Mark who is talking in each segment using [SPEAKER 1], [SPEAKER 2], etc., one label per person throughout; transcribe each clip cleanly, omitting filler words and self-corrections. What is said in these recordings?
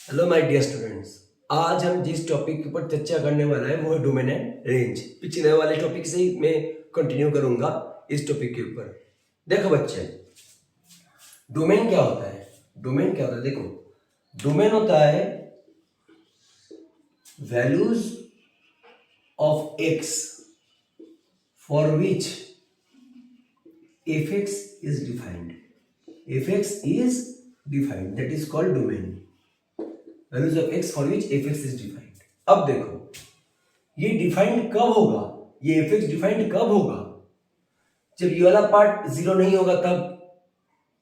[SPEAKER 1] Hello my dear students, आज हम जिस टॉपिक के ऊपर चर्चा करने वाला है वो है डोमेन एंड रेंज। पिछले वाले टॉपिक से ही मैं कंटिन्यू करूंगा इस टॉपिक के ऊपर। देखो बच्चे, डोमेन क्या होता है? डोमेन क्या होता है? देखो, डोमेन होता है values of x for which F x is defined. F x is defined, that is called domain. Values of x for which F x is defined. अब देखो, ये डिफाइंड कब होगा? ये एफ एक्स डिफाइंड कब होगा? जब ये वाला पार्ट जीरो नहीं होगा तब।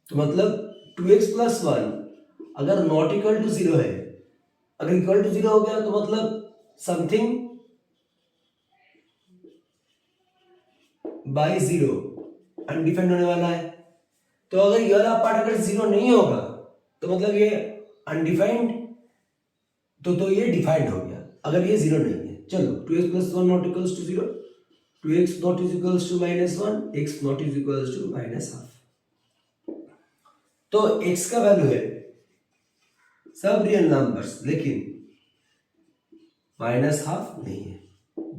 [SPEAKER 1] तो मतलब 2x प्लस 1 अगर नॉट इक्वल टू जीरो है, अगर इक्वल टू जीरो हो गया तो मतलब समथिंग बाय जीरो अनडिफाइंड होने वाला है। तो अगर ये वाला पार्ट अगर जीरो नहीं होगा तो मतलब ये अनडिफाइंड, तो ये डिफाइंड हो गया अगर ये जीरो नहीं है। चलो, 2x plus 1 not equals to zero, 2x not is equals to -1, x not is equals to -half. तो x का वैल्यू है सब रियल नंबर्स, लेकिन -हाफ नहीं है।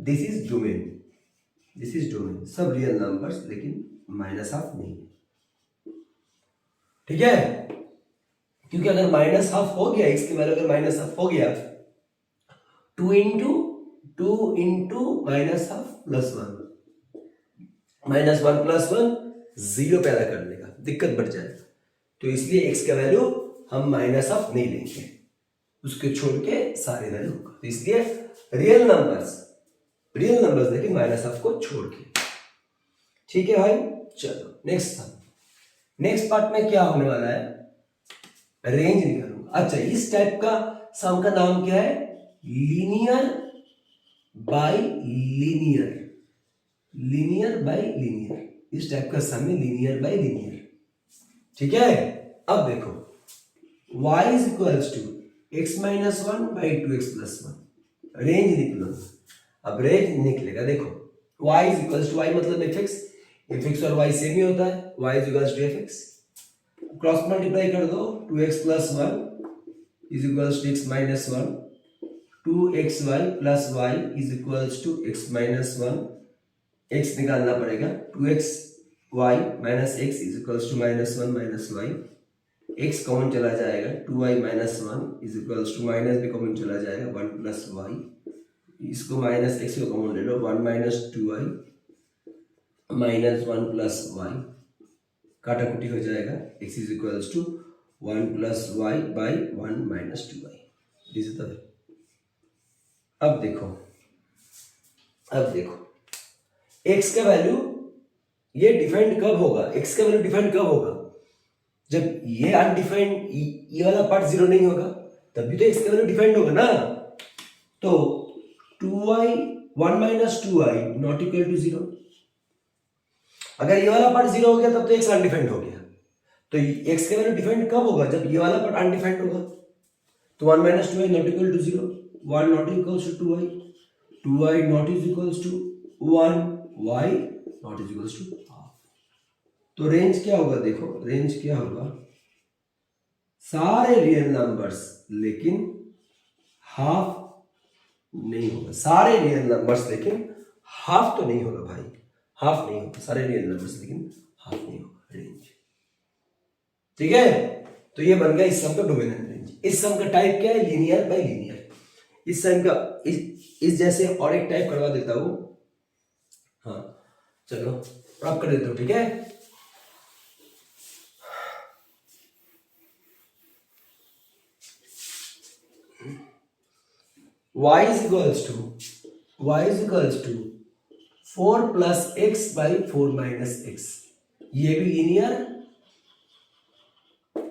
[SPEAKER 1] This is domain, this is domain, सब रियल नंबर्स लेकिन -हाफ नहीं है। ठीक है? क्योंकि अगर -हाफ हो गया, x की वैल्यू अगर -हाफ हो गया, 2 into -half plus 1, -1 plus 1 zero पैदा कर देगा, दिक्कत बढ़ जाएगा। तो इसलिए x का वैल्यू हम -हाफ नहीं लेंगे, उसके छोड़ के सारे वैल्यू होगा। तो इसलिए रियल नंबर्स लेकिन -हाफ को छोड़ के। ठीक है भाई? चलो नेक्स्ट पार्ट में क्या होने वाला है? रेंज निकालूंगा। अच्छा, इस टाइप का सम का नाम क्या है? Linear bye linear. Linear bye linear, इस टाइप का सम है लीनियर बाय लीनियर। ठीक है? अब देखो, y is equals to x minus 1 by 2x plus 1। Range निकलो। अब रेंज निकलेगा, देखो y is equals to, y मतलब fx और y सेम ही होता है, y is equals to fx। Cross multiply कर दो, 2x plus 1 is equals to x minus 1, 2xy plus y is equals to x minus 1। x निकालना पड़ेगा, 2xy minus x is equals to -1 minus y। x common चला जाएगा, 2y minus 1 is equals to minus भी common चला जाएगा, 1 plus y। इसको minus x को common ले लो, 1 minus 2y minus 1 plus y, काटाकुटी हो जाएगा, x is equals to 1 plus y by 1 minus 2y। This is the. अब देखो x का वैल्यू ये डिफाइंड कब होगा? x का वैल्यू डिफाइंड कब होगा? जब ये अनडिफाइंड, ये वाला पार्ट जीरो नहीं होगा, तभी तो x का वैल्यू डिफाइंड होगा ना। तो 2y 1 minus 2y not equal to zero. अगर ये वाला पार्ट जीरो हो गया तब तो x अनडिफाइंड हो गया। तो x का वैल्यू डिफाइंड कब होगा? जब ये वाला पार्ट अनडिफाइंड होगा। तो 1 minus 2y not equal to zero, 1 not equals to 2y, 2y not is equals to 1, y not is equals to half. तो रेंज क्या होगा? देखो रेंज क्या होगा? सारे रियल नंबर्स लेकिन हाफ नहीं होगा। सारे रियल नंबर्स लेकिन हाफ तो नहीं होगा भाई, हाफ नहीं होगा। सारे रियल नंबर्स लेकिन हाफ नहीं होगा। रेंज। ठीक है? तो ये बन गया इस सम का डोमेन एंड रेंज। इस सम का टाइप क्या है? Linear bye linear. इस सम का इस जैसे और एक टाइप करवा देता हूं। हाँ चलो प्राप्त कर देता हूं। ठीक है? y is equals to 4 plus x by 4 minus x। ये भी लीनियर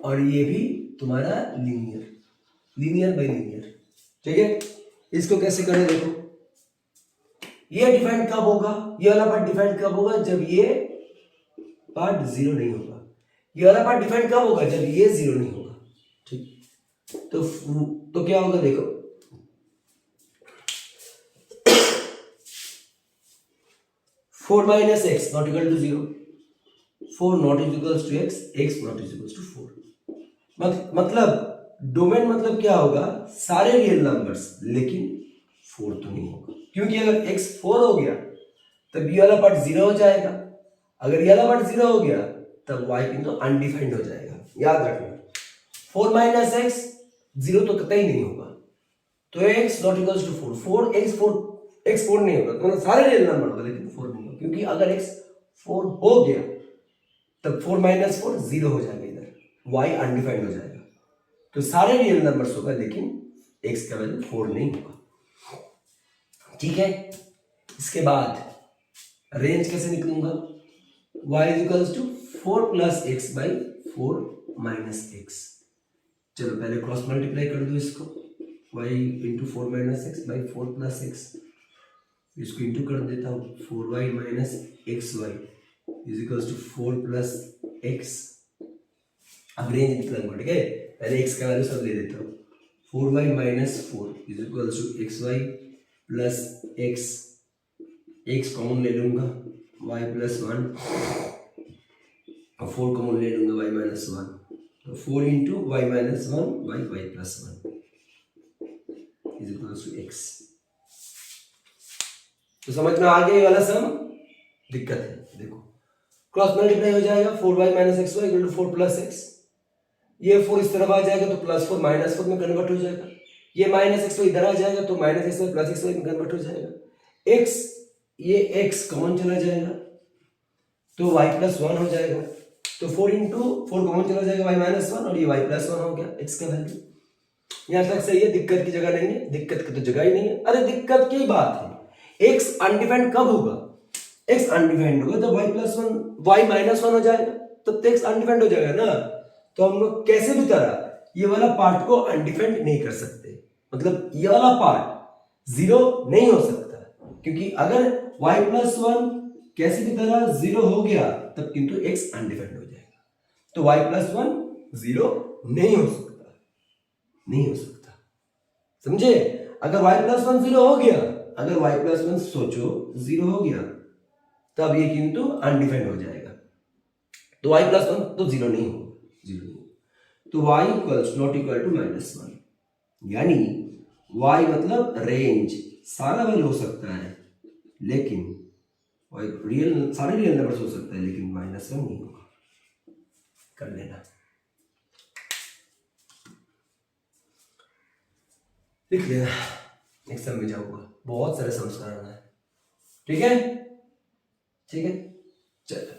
[SPEAKER 1] और ये भी तुम्हारा लीनियर बाई लीनियर। ठीक है? इसको कैसे करें? देखो, ये डिफाइंड कब होगा? ये वाला पार्ट डिफाइंड कब होगा? जब ये पार्ट जीरो नहीं होगा। ये वाला पार्ट डिफाइंड कब होगा? जब ये जीरो नहीं होगा। ठीक? तो क्या होगा? देखो, 4 minus x not equal to zero, 4 not is equals to x not is equals to 4। मतलब डोमेन मतलब क्या होगा, सारे रियल नंबर्स, लेकिन 4 तो नहीं होगा, क्योंकि अगर x 4 हो गया तब ये वाला पार्ट 0 हो जाएगा, अगर ये वाला पार्ट 0 हो गया तब y किंतु अनडिफाइंड हो जाएगा। याद रखना 4 माइनस एक्स 0 तो कतई नहीं होगा, तो x not equals to 4 x 4 नहीं होगा, मतलब सारे रियल नंबर होगा लेकिन 4 नहीं होगा, क्योंकि अगर x 4 हो गया तब 4 माइनस 4 0 हो जाएगा, इधर y अनडिफाइंड हो जाएगा। तो सारे रियल नंबर्स होगा लेकिन x का वैल्यू 4 नहीं होगा। ठीक है, इसके बाद रेंज कैसे निकलूंगा, y is equals to 4 plus x by 4 minus x. चलो पहले क्रॉस मल्टीप्लाई कर दो इसको, y into 4 minus x by 4 plus x, इसको इंटू कर देता हूँ, 4y minus x y is equals to 4 plus x. अब रेंज निकलेगा, ठीक है, पहले x का वैल्यू सब ले लेता हूँ, 4y minus 4 is equals to x y plus x, x common ले लूंगा y प्लस 1 और 4 कॉमन ले लूंगा y माइनस 1, तो 4 into y minus 1 by y plus 1 is equals to x। तो समझ में आ गया ये वाला सम, दिक्कत है देखो, क्रॉस मल्टीप्लाई हो जाएगा, 4y minus x y equal to 4 plus x, ये 4 इस तरफ आ जाएगा तो प्लस 4 माइनस 4 में कन्वर्ट हो जाएगा, ये माइनस एक्स वाई इधर आ जाएगा तो minus x y plus x y में कन्वर्ट हो जाएगा, x ये x कॉमन चला जाएगा तो y प्लस 1 हो जाएगा, तो 4 इंटू 4 कॉमन चला जाएगा y माइनस 1 और ये y प्लस 1 हो गया x का वैल्यू। यहां तक सही है, दिक्कत की जगह नहीं है, दिक्कत की तो जगह ही नहीं है। अरे दिक्कत की बात है, x अनडिफाइंड कब होगा, x अनडिफाइंड होगा जब y प्लस 1 y माइनस 1 हो जाएगा, तब तो x अनडिफाइंड हो जाएगा ना। तो हम लोग कैसे भी तरह ये वाला पार्ट को अनडिफाइंड नहीं कर सकते, मतलब ये वाला पार्ट 0 नहीं हो सकता, क्योंकि अगर y प्लस 1 कैसे भी तरह 0 हो गया तब किंतु x अनडिफाइंड हो जाएगा, तो y प्लस 1 0 नहीं हो सकता, नहीं हो सकता, समझे। अगर y प्लस 1 0 हो गया, अगर y प्लस 1 सोचो 0 हो गया तब ये किंतु अनडिफाइंड हो जाएगा, तो y प्लस 1 तो 0 नहीं होगा, 0 नहीं, तो y equals not equal to minus 1, यानी y मतलब रेंज सारा वैल्यू हो सकता है लेकिन रियल सारे रियल नंबर्स हो सकता है लेकिन माइनस 1 नहीं होगा। कर लेना, लिख लेना, नेक्स्ट सम में जाऊंगा, बहुत सारे सम्स कराना है, ठीक है, ठीक है। चलो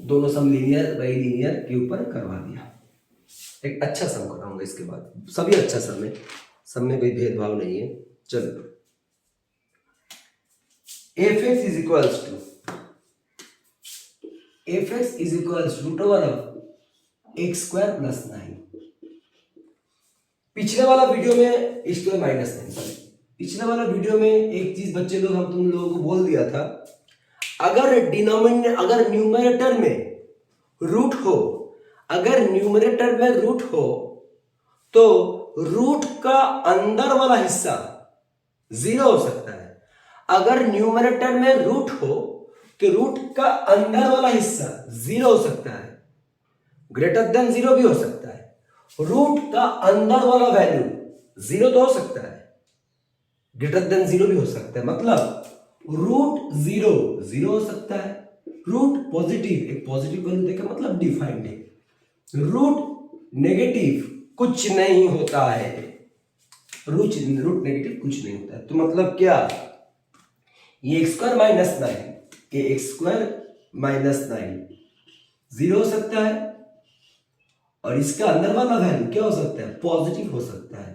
[SPEAKER 1] दोनों सम लीनियर बाई लीनियर के ऊपर करवा दिया, एक अच्छा सम कराऊंगा इसके बाद, सभी अच्छा सम है, सब में कोई भेदभाव नहीं है। चलो fx is equals to root over of x square plus 9। पिछले वाला वीडियो में इसके माइनस 9, सॉरी पिछले वाला वीडियो में एक चीज बच्चे लोग हम तुम लोगों को बोल दिया था, अगर न्यूमरेटर में रूट हो, अगर न्यूमरेटर में रूट हो तो रूट का अंदर वाला हिस्सा 0 हो सकता है, अगर न्यूमरेटर में रूट हो तो रूट का अंदर वाला हिस्सा 0 हो सकता है, ग्रेटर देन 0 भी हो सकता है, रूट का अंदर वाला वैल्यू 0 तो हो सकता है, ग्रेटर देन 0 भी हो सकता है, मतलब रूट 0 हो सकता है, रूट पॉजिटिव एक पॉजिटिव वैल्यू देकर मतलब डिफाइंड है, रूट नेगेटिव कुछ नहीं होता है, रूट नेगेटिव कुछ नहीं होता है, तो मतलब क्या, ये x स्क्वायर माइनस 9, ये x स्क्वायर माइनस 9 0 हो सकता है और इसका अंदर वाला वैल्यू क्या हो सकता है, पॉजिटिव हो सकता है।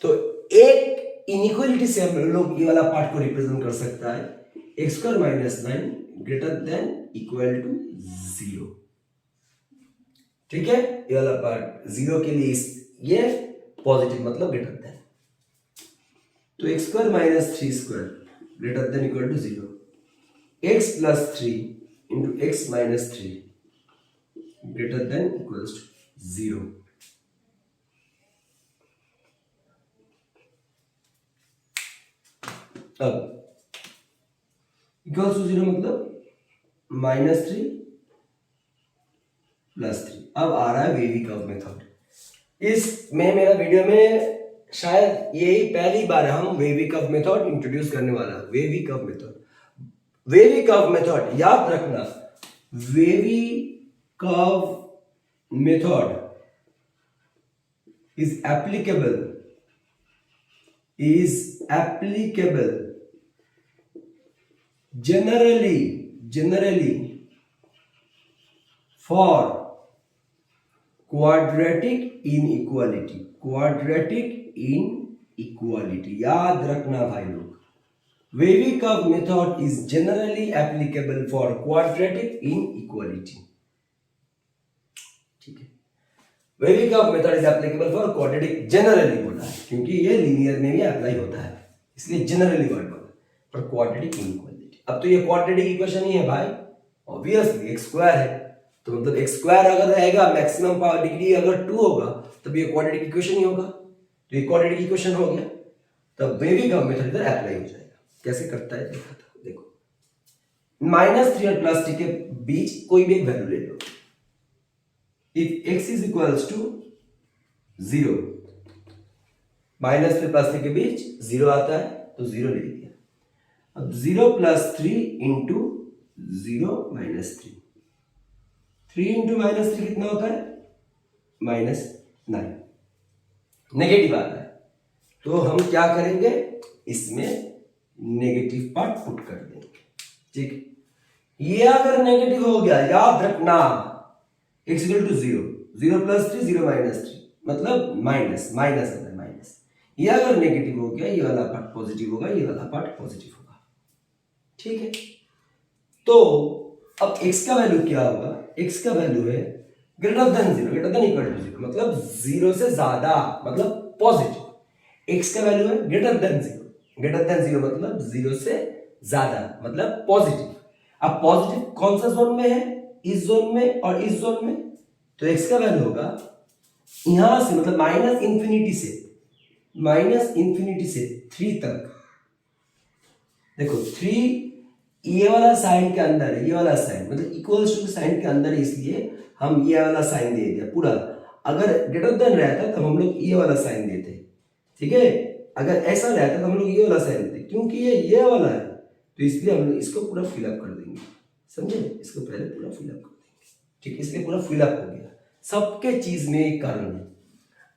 [SPEAKER 1] तो एक इनइक्वालिटी से हम लोग ये वाला पार्ट को रिप्रेजेंट कर सकता है, x square minus 9 greater than equal to 0, ठीक है, ये वाला पार्ट 0 के लिए ये पॉजिटिव मतलब ग्रेटर देन, तो x square minus 3 square greater than equal to 0, x plus 3 into x minus 3 greater than equals to 0। अब इक्वल्स टू 0 मतलब -3 + 3। अब आ रहा है वेवी कर्व मेथड। इसमें मेरा वीडियो में शायद यही पहली बार हम वेवी कर्व मेथड इंट्रोड्यूस करने वाला है। Wavy curve method, wavy curve method याद रखना, wavy curve method is applicable generally for quadratic inequality। याद रखना भाई लोग, wavy curve method is generally applicable for quadratic inequality. ठीक है, wavy curve method is applicable for quadratic, generally बोला है क्योंकि ये लीनियर में भी अप्लाई होता है, इसलिए जनरली वर्ड बोला फॉर क्वाड्रेटिक इनइक्वालिटी। अब तो ये क्वाड्रेटिक इक्वेशन ही है भाई, ऑब्वियसली एक्स स्क्वायर है, तो मतलब एक्स स्क्वायर अगर रहेगा, मैक्सिमम पावर डिग्री अगर 2 होगा तब ये क्वाड्रेटिक इक्वेशन ही होगा। तो ये क्वाड्रेटिक इक्वेशन हो गया, तब वेवी कर्व मेथड इधर अप्लाई हो जाएगा। कैसे करता है देखा था, देखो -3 और +3 के बीच कोई भी एक वैल्यू ले लो। If x is equals to 0, -3 + 3 के बीच 0 आता है तो 0 ले लिया। अब 0 + 3 इंटू 0 - 3, 3 इंटू -3 कितना होता है? -9, नेगेटिव आता है, तो हम क्या करेंगे, इसमें नेगेटिव पार्ट पुट कर देंगे। ठीक, ये अगर नेगेटिव हो गया, याद रखना x = 0, 0 + 3 0 - 3 मतलब माइनस अंदर माइनस। ये अगर नेगेटिव हो गया, ये वाला पार्ट पॉजिटिव होगा, ये वाला पार्ट पॉजिटिव होगा। ठीक है, तो अब x का वैल्यू क्या होगा? x का वैल्यू है greater than 0, greater than equal to 0 मतलब 0 से ज्यादा, मतलब पॉजिटिव। x का वैल्यू है ग्रेटर देन 0, ग्रेटर देन 0 मतलब 0 से ज्यादा मतलब पॉजिटिव। अब पॉजिटिव कौन सा जोन में है? इस जोन में और इस जोन में। तो x का वैल्यू होगा यहां से, मतलब -∞ से 3 तक। देखो 3 ये वाला साइन के अंदर है, ये वाला साइन मतलब इक्वल्स टू साइन के अंदर है, इसलिए हम ये वाला साइन दे दिया पूरा। अगर ग्रेटर देन रहता तब हम लोग ये वाला साइन देते, ठीक है। अगर ऐसा रहता तो हम लोग ये वाला साइन देते, क्योंकि ये वाला है तो इसलिए हम लोग इसको पूरा फिलअप कर देंगे, समझे। इसको पहले पूरा फिलअप कर देंगे, ठीक है। इसलिए पूरा फिलअप हो गया, सबके चीज में एक कारण है।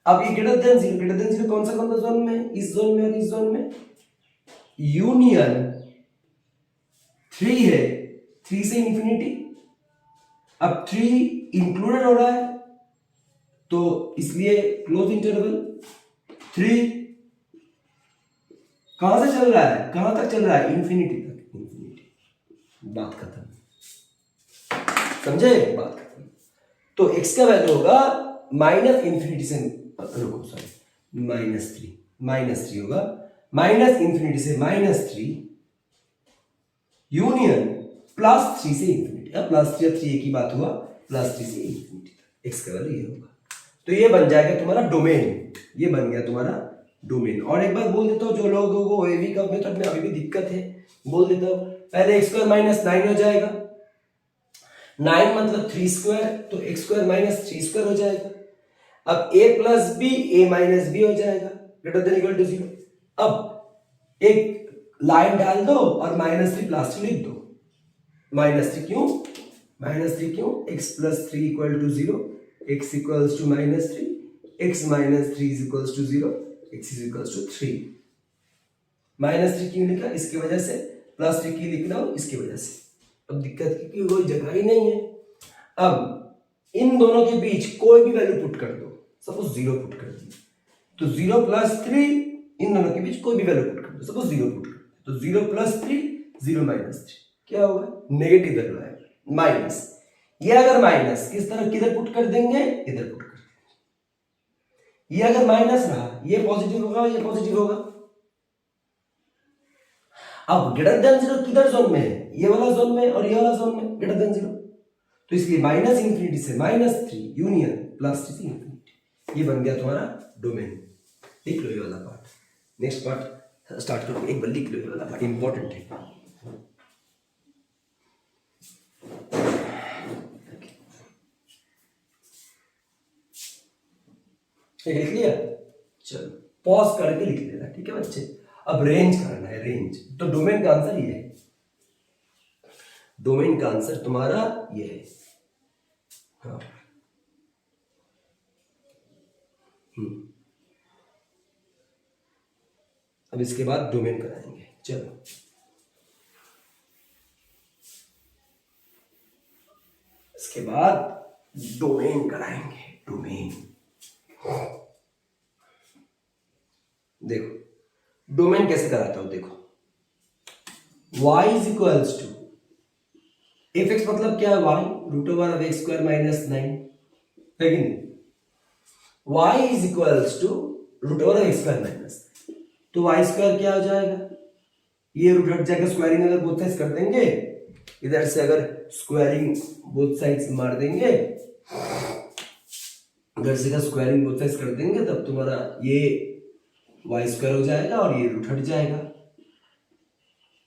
[SPEAKER 1] अब ये ग्रेटर देन 0 कौन सा जोन में है? इस जोन में और इस जोन में। यूनियन 3 है, 3 से इंफिनिटी। अब 3 इंक्लूडेड हो रहा है तो इसलिए क्लोज इंटरवल। 3 कहां से चल रहा है, कहां तक चल रहा है? इंफिनिटी तक, इंफिनिटी। बात खत्म, समझे? बात खत्म। तो x का वैल्यू होगा -∞ से, रुको सॉरी, -3 होगा, -∞ से -3 यूनियन +3 से इंफिनिटी। अब +3 और 3 एक ही बात हुआ, +3 से इंफिनिटी तक x का वैल्यू ये होगा। तो ये बन जाएगा तुम्हारा डोमेन, ये बन गया तुम्हारा डोमेन। और एक बार बोल देता हूँ, जो लोगों को वेवी कर्व मेथड में अभी भी दिक्कत है, बोल देता हूँ। पहले x² - 9 हो जाएगा, 9 मतलब 3², तो x² - 3² हो जाएगा। अब a + b, a - b हो जाएगा, ग्रेटर देन इक्वल टू 0। अब एक लाइन डाल दो और -3 + 3 लिख दो। -3 क्यों? -3 क्यों? x + 3 = 0, x = -3, x - 3 = 0, x = 3। -3 क्यों लिखा? इसकी वजह से। +3 क्यों लिख रहा हूं? इसकी वजह से। अब दिक्कत की कोई जगह ही नहीं है। अब इन दोनों के बीच कोई भी वैल्यू पुट कर दो, सपोज 0 पुट कर दी, तो 0 + 3, इन दोनों के बीच कोई भी वैल्यू पुट कर दो, सपोज 0 पुट कर दो, तो 0 + 3 0 - 3 क्या होगा? नेगेटिव वैल्यू आएगा, माइनस। ये अगर माइनस किस तरह किधर पुट कर देंगे? इधर पुट कर देंगे। ये अगर माइनस रहा, ये पॉजिटिव होगा, ये पॉजिटिव होगा। अब ग्रेटर देन 0 किधर जोन में है? ये वाला जोन में और ये वाला जोन में, ग्रेटर देन 0। तो इसलिए -∞ से -3 यूनियन +3 से इंफिनिटी, ये बन गया तुम्हारा डोमेन। लिख लो ये वाला पार्ट, नेक्स्ट पार्ट स्टार्ट करो। एक बार लिख लो ये वाला पार्ट, इंपॉर्टेंट है। लिख लिया, चलो पॉज करके लिख लेना, ठीक है बच्चे। अब रेंज करना है, रेंज। तो डोमेन का आंसर ये है, डोमेन का आंसर तुम्हारा ये है। हाँ अब इसके बाद डोमेन कराएंगे, चलो। इसके बाद डोमेन कराएंगे, डोमेन। देखो डोमेन कैसे कराता हूं, देखो y is equals to f x, मतलब क्या है y, root over of x square minus 9, है कि नहीं। y is equals to root over of x square minus, तो वाई स्क्वायर क्या हो जाएगा, ये रूट हट जाएगा, स्क्वायरिंग अगर बोथ साइड्स कर देंगे, इधर से अगर स्क्वायरिंग बोथ साइड्स मार देंगे, इधर से स्क्वायरिंग बोथ साइड्स कर देंगे, तब तुम्हारा ये वाई स्क्वायर हो जाएगा और ये रूट हट जाएगा,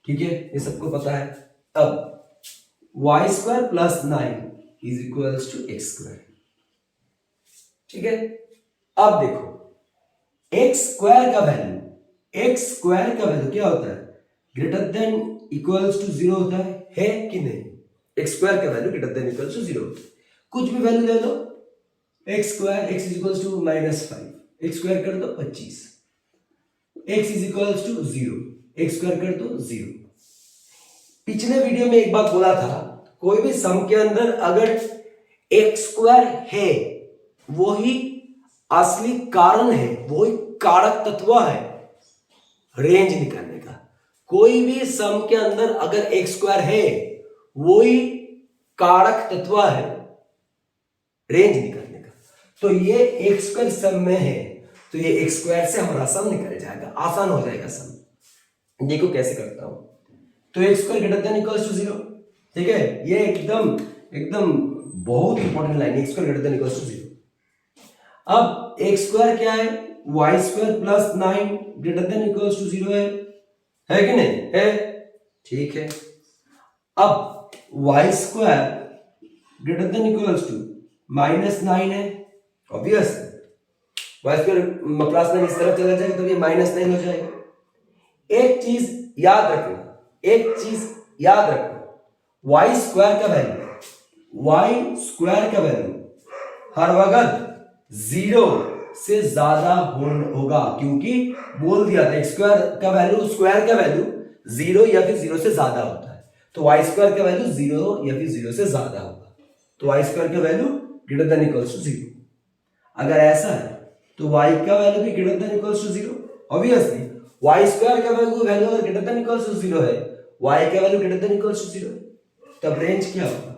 [SPEAKER 1] ठीक है, ये सबको पता है। अब y square plus 9 is equals to x square, ठीक है। अब देखो एक्स स्क्वायर का वैल्यू, एक्स स्क्वायर का वैल्यू क्या होता है, ग्रेटर देन इक्वल्स टू 0 होता है कि नहीं। एक्स स्क्वायर का value greater than equals to 0 होता है, कुछ भी वैल्यू ले लो, x square, x is equals to -5, x square कर दो 25, x is equals to 0, x square कर दो 0। पिछले वीडियो में एक बात बोला था, कोई भी सम के अंदर अगर एक्स स्क्वायर है, वो ही असली कारण है, वो ही कारक तत्व है रेंज निकालने का। कोई भी सम के अंदर अगर एक्स स्क्वायर है, वो ही कारक तत्व है रेंज निकालने का। तो ये एक्स स्क्वायर सम में है, तो ये एक्स स्क्वायर से हमारा सम निकल जाएगा, आसान हो जाएगा सम। देखो कैसे करता हूं, तो x square greater than equals to 0, ठीक है, ये एकदम एकदम बहुत important line, x square greater than equals to 0। अब एक्स स्क्वायर क्या है, y square plus 9 greater than equals to 0 है कि नहीं, है, ठीक है। अब y square greater than equals to -9 है, ऑब्वियस, वाई स्क्वायर प्लस 9 इस तरफ चला जाएगा तो ये -9 हो जाएगा। एक चीज याद रखना, एक चीज याद रखना, वाई स्क्वायर का वैल्यू हर वक्त 0 से ज्यादा होगा, क्योंकि बोल दिया था एक्स स्क्वायर का वैल्यू, स्क्वायर का वैल्यू 0 या फिर 0 से ज्यादा होता है, तो वाई स्क्वायर का वैल्यू 0 या फिर 0 से ज्यादा होगा, तो वाई स्क्वायर का value greater than equals to 0। अगर ऐसा है तो वाई का वैल्यू भी greater than equals to 0, obviously y square का वैल्यू अगर ग्रेटर देन इक्वल्स टू 0 है, वाई का value greater than equals to 0, तब रेंज क्या होगा,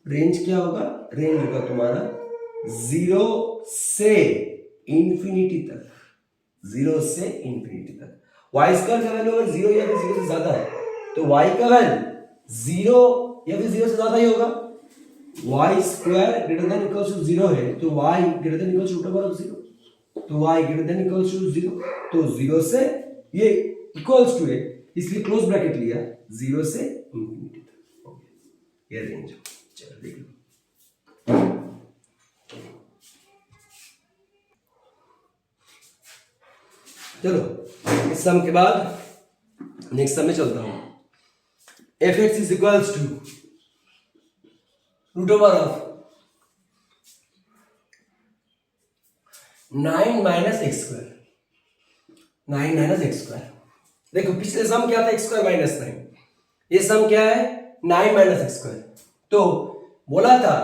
[SPEAKER 1] रेंज क्या होगा, रेंज होगा तुम्हारा 0 से इंफिनिटी तक, 0 से इंफिनिटी तक। वाई स्क्वायर का वैल्यू अगर 0 या फिर 0 से ज्यादा है, तो वाई का वैल्यू 0 या फिर 0 से ज्यादा ही होगा। Y square greater than equals to 0 है, तो y greater than equals to root over of 0, तो y greater than equals to 0, तो 0 से ये इक्वल्स टू है, इसलिए क्लोज ब्रैकेट लिया, 0 से इंफिनिटी तक हो गया, ये रेंज। चलो देख लो, चलो इस सम के बाद नेक्स्ट सम में चलता हूं। F x is equals to root over of 9 minus x square, 9 minus x square. देखो पिछले सम क्या था, एक्स स्क्वायर माइनस 9, ये सम क्या है 9 माइनस एक्स स्क्वायर। तो बोला था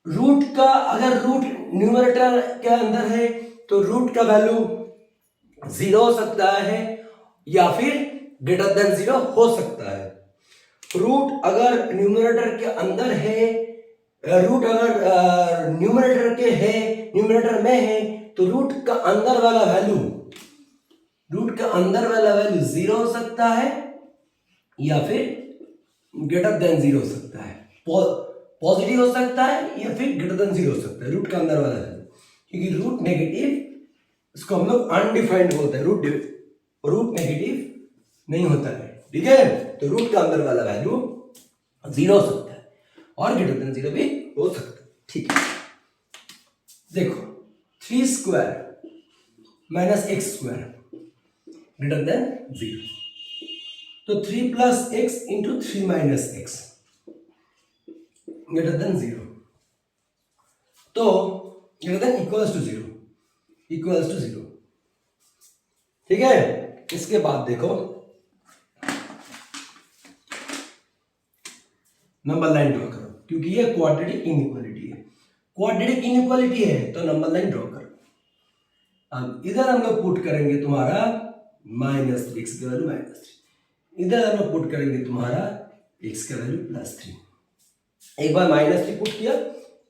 [SPEAKER 1] रूट का, अगर रूट न्यूमरेटर के अंदर है तो रूट का वैल्यू 0 हो सकता है या फिर ग्रेटर देन 0 हो सकता है। रूट अगर न्यूमरेटर के अंदर है, रूट अगर न्यूमरेटर के है, न्यूमरेटर में है, तो रूट का अंदर वाला वैल्यू, रूट का अंदर वाला वैल्यू 0 हो सकता है या फिर ग्रेटर देन 0 हो सकता है, पॉजिटिव हो सकता है या फिर ग्रेटर देन 0 हो सकता है रूट का अंदर वाला वैल्यू, क्योंकि रूट नेगेटिव, इसको हम लोग अनडिफाइंड बोलते हैं, रूट नेगेटिव नहीं होता है, ठीक है। तो रूट का अंदर वाला वैल्यू 0 हो सकता है और ग्रेटर देन 0 भी हो सकता है, ठीक है। देखो 3 square minus x square greater than 0। तो 3 plus x into 3 minus x greater than 0, तो greater than equals to 0, equals to 0। ठीक है, इसके बाद देखो नंबर लाइन ड्रॉ करो, क्योंकि ये क्वाड्रेटिक इनइक्वालिटी है। क्वाड्रेटिक इनइक्वालिटी है तो नंबर लाइन ड्रॉ करो। अब इधर हम लोग पुट करेंगे तुम्हारा -3, एक्स का वैल्यू -3, इधर हम लोग पुट करेंगे तुम्हारा एक्स का वैल्यू +3। एक बार -3 पुट किया,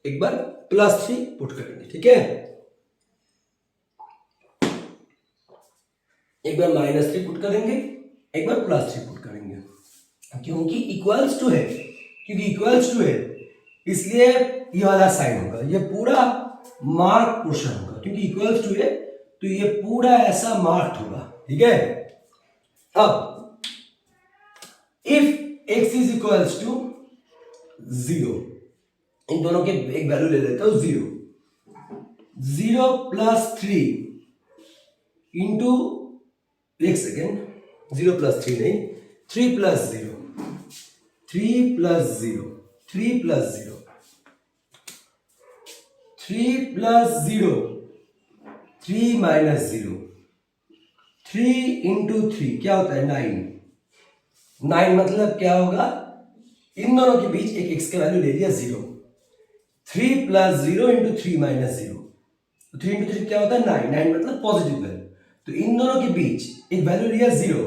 [SPEAKER 1] एक बार +3 पुट करेंगे। ठीक है, एक बार -3 पुट करेंगे, एक बार +3 पुट करेंगे, क्योंकि इक्वल्स टू है, क्योंकि इक्वल्स टू है इसलिए ये वाला साइन होगा, ये पूरा मार्क पोर्शन होगा, क्योंकि इक्वल्स टू है तो ये पूरा ऐसा मार्क होगा। ठीक है, अब if x is equals to 0, इन दोनों के एक वैल्यू ले लेता हूं 0, 0 + 3 इंटू, एक सेकेंड, 0 + 3 नहीं, 3 + 0, 3 + 0, 3 + 0, 3 + 0, 3 - 0, 3 इंटू 3 क्या होता है 9, 9 मतलब क्या होगा, इन दोनों के बीच एक x का वैल्यू ले लिया 0, 3 + 0 इंटू 3 - 0, तो 3 इंटू 3 क्या होता है 9, 9 मतलब पॉजिटिव वैल्यू, तो इन दोनों के बीच एक वैल्यू लिया 0,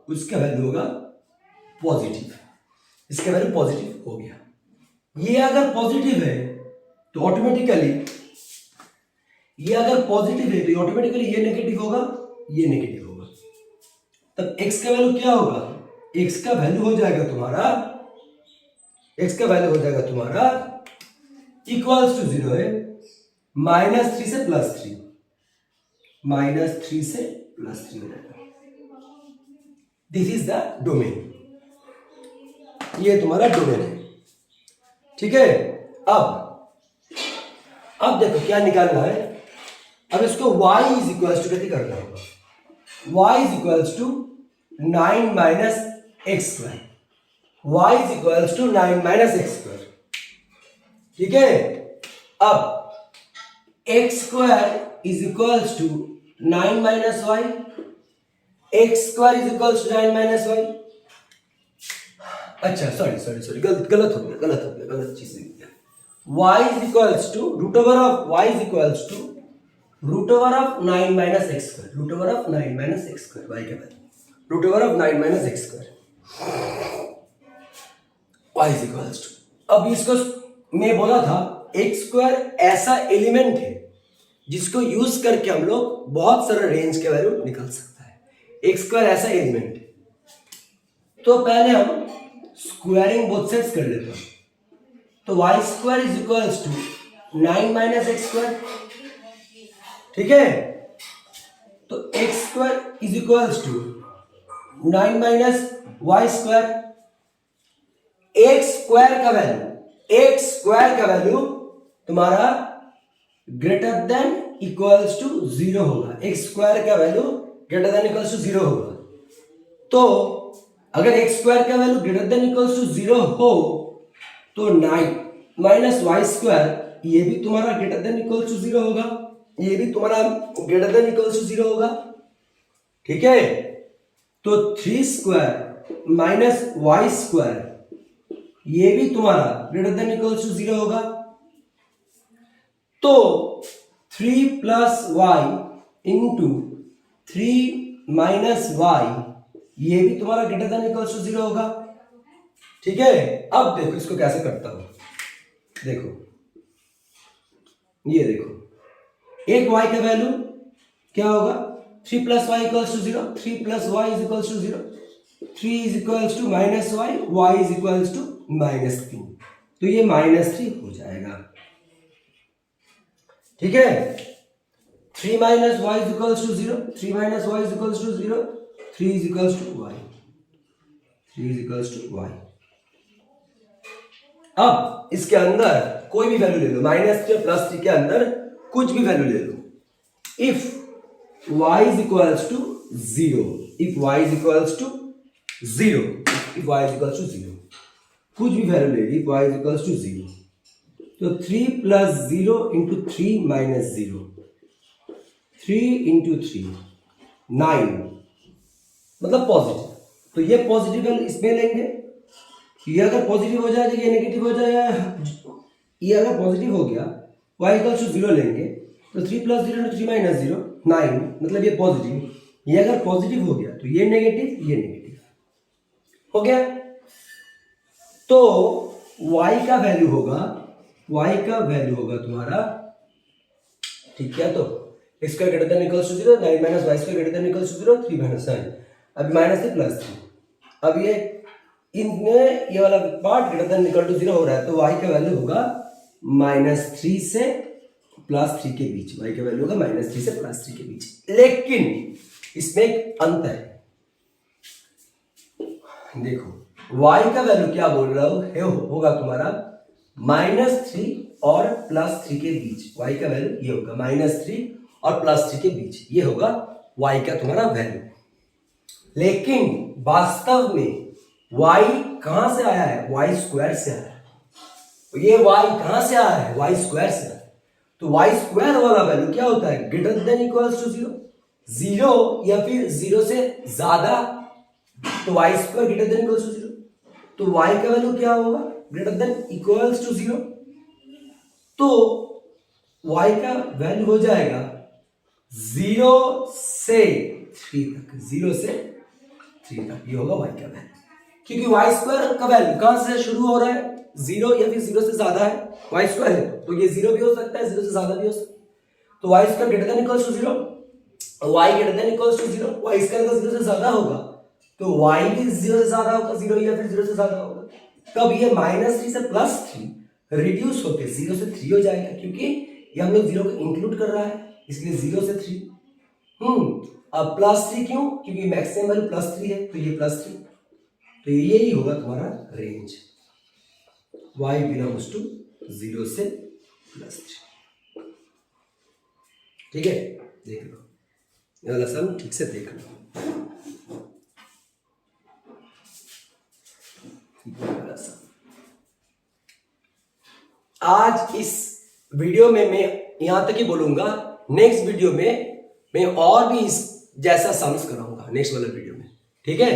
[SPEAKER 1] उसका वैल्यू होगा पॉजिटिव, इसका वैल्यू पॉजिटिव हो गया। ये अगर पॉजिटिव है तो ऑटोमेटिकली, ये अगर पॉजिटिव है तो ऑटोमेटिकली ये नेगेटिव होगा, ये नेगेटिव होगा, तब x का वैल्यू क्या होगा, x का वैल्यू हो जाएगा तुम्हारा, x का वैल्यू हो जाएगा तुम्हारा इक्वल्स टू 0 है, -3 से +3, -3 से +3 हो जाएगा। दिस इज द डोमेन, ये तुम्हारा डोमेन है। ठीक है, अब देखो क्या निकालना है, अब इसको y इज इक्वल्स टू कैसे करना होगा, y is equals to 9 - x square, y is equals to 9 - x square. ठीक है, अब x square is equals to 9 - y, x square is equals to 9 - y। अच्छा सॉरी गलत हो गया, गलत चीज लिख दिया। y is equals to root over of y is equals to root over of 9 - x square, root over of 9 - x square, y के value root over of 9 - x square, y is equals to, अब इसको मैं बोला था x square ऐसा element है जिसको use करके हम लोग बहुत सारे रेंज के वैल्यू निकाल सकता है। x स्क्वायर ऐसा एलिमेंट है, तो पहले हम स्क्वायरिंग बोथ साइड्स कर लेते हैं, तो y square is equals to 9 - x square. ठीक है, तो x square is equals to 9 - y square, x square का वैल्यू तुम्हारा ग्रेटर देन इक्वल्स टू 0 होगा, x स्क्वायर का value greater than equals to 0 होगा। तो अगर x स्क्वायर का value greater than equals to 0 हो तो 9 - y स्क्वायर ये भी तुम्हारा ग्रेटर देन इक्वल्स टू 0 होगा, ये भी तुम्हारा ग्रेटर देन इक्वल्स टू 0 होगा। ठीक है, तो 3 स्क्वायर माइनस y स्क्वायर ये भी तुम्हारा ग्रेटर देन इक्वल्स टू 0 होगा। तो 3 + y इंटू 3 - y ये भी तुम्हारा ग्रेटर देन इक्वल्स टू 0 होगा। ठीक है, अब देखो इसको कैसे करता हूं, देखो ये देखो, एक y का वैल्यू क्या होगा, 3 + y equals to 0, 3 + y is equals to 0, 3 is equals to -y, y is equals to -3, तो ये -3 हो जाएगा। ठीक है, 3 - y is equals to 0, 3 - y is equals to 0, 3 is equals to y, 3 is equals to y। अब इसके अंदर कोई भी वैल्यू ले लो, -3 + 3 के अंदर कुछ भी वैल्यू ले लो, if y is equals to 0, if y is equals to 0, if y is equals to 0, कुछ भी वैल्यू ले ली, y is equals to 0, तो 3 plus 0 into 3 minus 0, 3 into 3 9, मतलब पॉजिटिव। तो ये पॉजिटिव वैल्यू इसमें लेंगे, ये अगर पॉजिटिव हो जाए ये नेगेटिव हो जाए, ये अगर पॉजिटिव हो गया y इक्वल्स टू 0 लेंगे तो 3 plus 0 into 3 minus 0 9, मतलब ये पॉजिटिव, ये अगर पॉजिटिव हो गया तो ये नेगेटिव, ये नेगेटिव हो गया। तो y का वैल्यू होगा, y का वैल्यू होगा तुम्हारा, ठीक है, तो x square greater than equals to 0, 9 minus y square greater than equals to 0, 3 minus 9, अब माइनस से प्लस 3, अब ये इनमें ये वाला part greater than equal to 0 हो रहा है, तो y का वैल्यू होगा -3 से +3 के बीच, y का वैल्यू होगा -3 से +3 के बीच। लेकिन इसमें एक अंतर है, देखो y का वैल्यू क्या बोल रहा हूं होगा तुम्हारा -3 और +3 के बीच, y का वैल्यू ये होगा -3 और +3 के बीच, ये होगा y का तुम्हारा वैल्यू। लेकिन वास्तव में y कहां से आया है, y स्क्वायर से आया है, ये y कहां से आया है, y स्क्वायर से आया है। तो y स्क्वायर वाला वैल्यू क्या होता है, ग्रेटर देन इक्वल्स टू 0, 0 या फिर 0 से ज्यादा, तो y square greater than equals to 0, तो y का वैल्यू क्या होगा, ग्रेटर देन इक्वल्स टू 0, तो y का वैल्यू हो जाएगा 0 से 3 तक, 0 से 3 तक, ये होगा y का वैल्यू, क्योंकि y स्क्वायर का वैल्यू कहां से शुरू हो रहा है, 0 या फिर 0 से ज्यादा है, y स्क्वायर है तो ये 0 भी हो सकता है, 0 से ज्यादा भी हो सकता है, तो y square greater than equals to 0, y greater than equals to 0, y square का 0 से ज्यादा होगा तो y भी 0 से ज्यादा होगा, 0 या फिर 0 से ज्यादा होगा, तब ये -3 से +3 रिड्यूस होके 0 से 3 हो जाएगा, क्योंकि ये हम लोग 0 को इंक्लूड कर रहा है, इसलिए 0 से 3, अब +3 क्यों, क्योंकि मैक्सिमम वैल्यू +3 है, तो ये +3, तो यही होगा तुम्हारा रेंज, y बिलोंग्स टू 0 से +3, ठीक है। देख लो ये वाला सम ठीक से देख लो, आज इस वीडियो में मैं यहां तक ही बोलूंगा, नेक्स्ट वीडियो में मैं और भी इस जैसा सम्स कराऊंगा नेक्स्ट वाला वीडियो में, ठीक है।